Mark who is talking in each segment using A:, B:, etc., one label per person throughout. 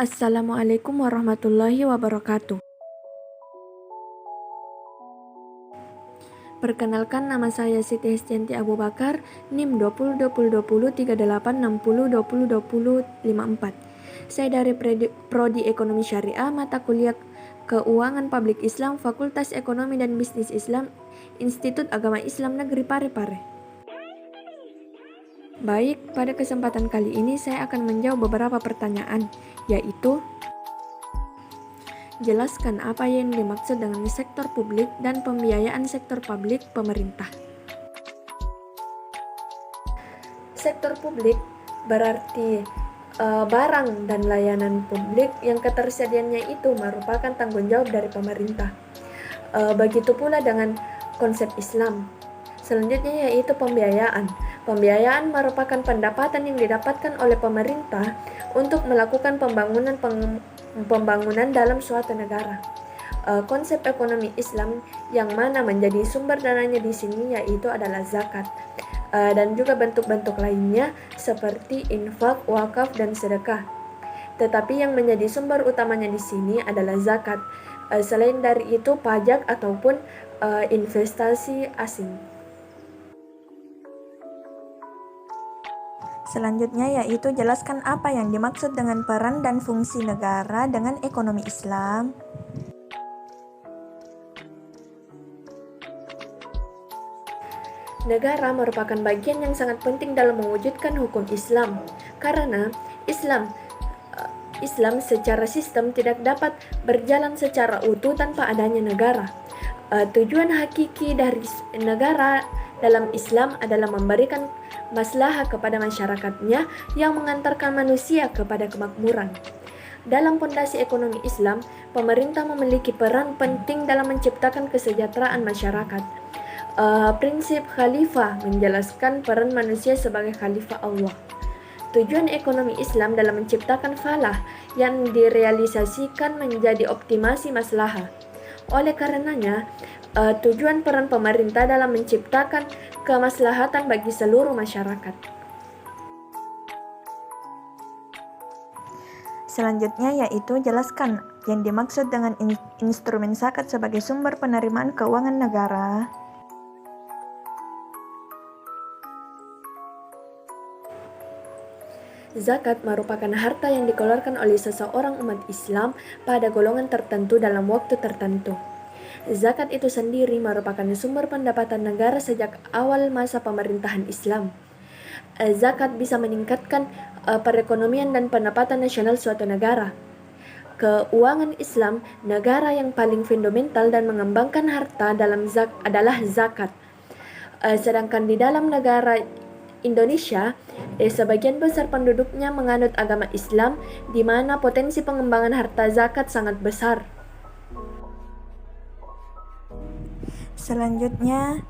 A: Assalamualaikum warahmatullahi wabarakatuh. Perkenalkan, nama saya Siti Hestianti Abu Bakar, NIM 2020203860202054. Saya dari Prodi Ekonomi Syariah, mata kuliah Keuangan Publik Islam, Fakultas Ekonomi dan Bisnis Islam, Institut Agama Islam Negeri Parepare. Baik, pada kesempatan kali ini saya akan menjawab beberapa pertanyaan, yaitu jelaskan apa yang dimaksud dengan sektor publik dan pembiayaan sektor publik pemerintah. Sektor publik berarti barang dan layanan publik yang ketersediaannya itu merupakan tanggung jawab dari pemerintah. Begitu pula dengan konsep Islam. Selanjutnya yaitu pembiayaan. Pembiayaan merupakan pendapatan yang didapatkan oleh pemerintah untuk melakukan pembangunan dalam suatu negara. Konsep ekonomi Islam yang mana menjadi sumber dananya di sini yaitu adalah zakat, dan juga bentuk-bentuk lainnya seperti infak, wakaf, dan sedekah. Tetapi yang menjadi sumber utamanya di sini adalah zakat. Selain dari itu pajak ataupun investasi asing.
B: Selanjutnya yaitu jelaskan apa yang dimaksud dengan peran dan fungsi negara dengan ekonomi Islam.
A: Negara merupakan bagian yang sangat penting dalam mewujudkan hukum Islam, karena Islam secara sistem tidak dapat berjalan secara utuh tanpa adanya negara. Tujuan hakiki dari negara dalam Islam adalah memberikan maslahah kepada masyarakatnya yang mengantarkan manusia kepada kemakmuran. Dalam pondasi ekonomi Islam, pemerintah memiliki peran penting dalam menciptakan kesejahteraan masyarakat. Prinsip khalifah menjelaskan peran manusia sebagai khalifah Allah. Tujuan ekonomi Islam dalam menciptakan falah yang direalisasikan menjadi optimasi maslahah. Oleh karenanya, tujuan peran pemerintah dalam menciptakan kemaslahatan bagi seluruh masyarakat.
B: Selanjutnya yaitu jelaskan yang dimaksud dengan instrumen zakat sebagai sumber penerimaan keuangan negara.
A: Zakat merupakan harta yang dikeluarkan oleh seseorang umat Islam pada golongan tertentu dalam waktu tertentu. Zakat itu sendiri merupakan sumber pendapatan negara sejak awal masa pemerintahan Islam. Zakat bisa meningkatkan perekonomian dan pendapatan nasional suatu negara. Keuangan Islam, negara yang paling fundamental dan mengembangkan harta dalam adalah zakat. Sedangkan di dalam negara Indonesia, sebagian besar penduduknya menganut agama Islam, di mana potensi pengembangan harta zakat sangat besar.
B: Selanjutnya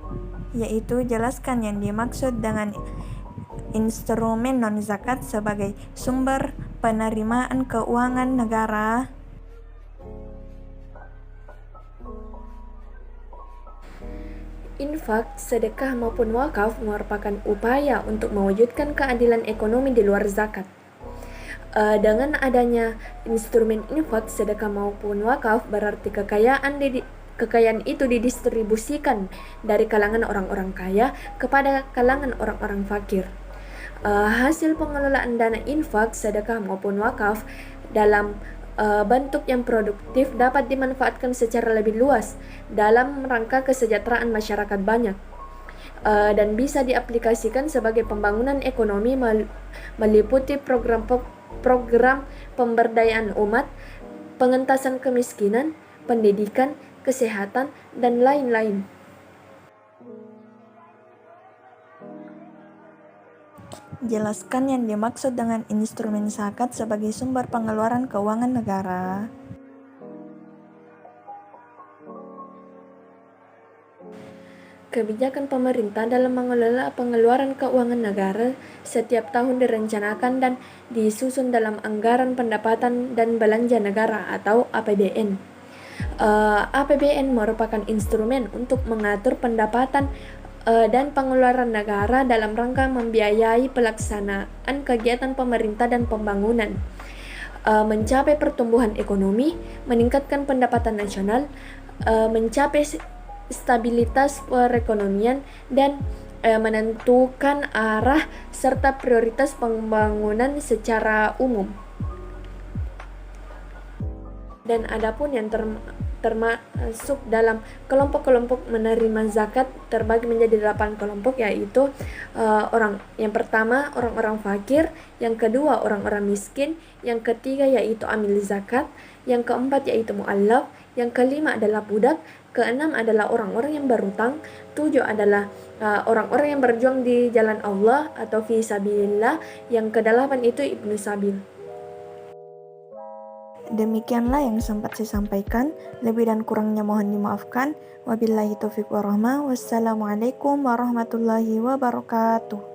B: yaitu jelaskan yang dimaksud dengan instrumen non-zakat sebagai sumber penerimaan keuangan negara.
A: Infak, sedekah maupun wakaf merupakan upaya untuk mewujudkan keadilan ekonomi di luar zakat. Dengan adanya instrumen infak, sedekah maupun wakaf, berarti kekayaan itu didistribusikan dari kalangan orang-orang kaya kepada kalangan orang-orang fakir. Hasil pengelolaan dana infak, sedekah maupun wakaf dalam bentuk yang produktif dapat dimanfaatkan secara lebih luas dalam rangka kesejahteraan masyarakat banyak, dan bisa diaplikasikan sebagai pembangunan ekonomi meliputi program pemberdayaan umat, pengentasan kemiskinan, pendidikan, kesehatan, dan lain-lain.
B: Jelaskan yang dimaksud dengan instrumen zakat sebagai sumber pengeluaran keuangan negara.
A: Kebijakan pemerintah dalam mengelola pengeluaran keuangan negara setiap tahun direncanakan dan disusun dalam Anggaran Pendapatan dan Belanja Negara atau APBN. APBN merupakan instrumen untuk mengatur pendapatan dan pengeluaran negara dalam rangka membiayai pelaksanaan kegiatan pemerintah dan pembangunan. mencapai pertumbuhan ekonomi, meningkatkan pendapatan nasional, mencapai stabilitas perekonomian, dan menentukan arah serta prioritas pembangunan secara umum. Dan adapun yang termasuk dalam kelompok-kelompok menerima zakat terbagi menjadi 8 kelompok, yaitu yang pertama orang-orang fakir, yang kedua orang-orang miskin, yang ketiga yaitu amil zakat, yang keempat yaitu mu'allaf, yang kelima adalah budak, keenam adalah orang-orang yang berutang, 7 adalah orang-orang yang berjuang di jalan Allah atau fi sabilillah, yang kedelapan itu ibnu sabil.
B: Demikianlah yang sempat saya sampaikan. Lebih dan kurangnya mohon dimaafkan. Wabillahi taufiq warahmah. Wassalamualaikum warahmatullahi wabarakatuh.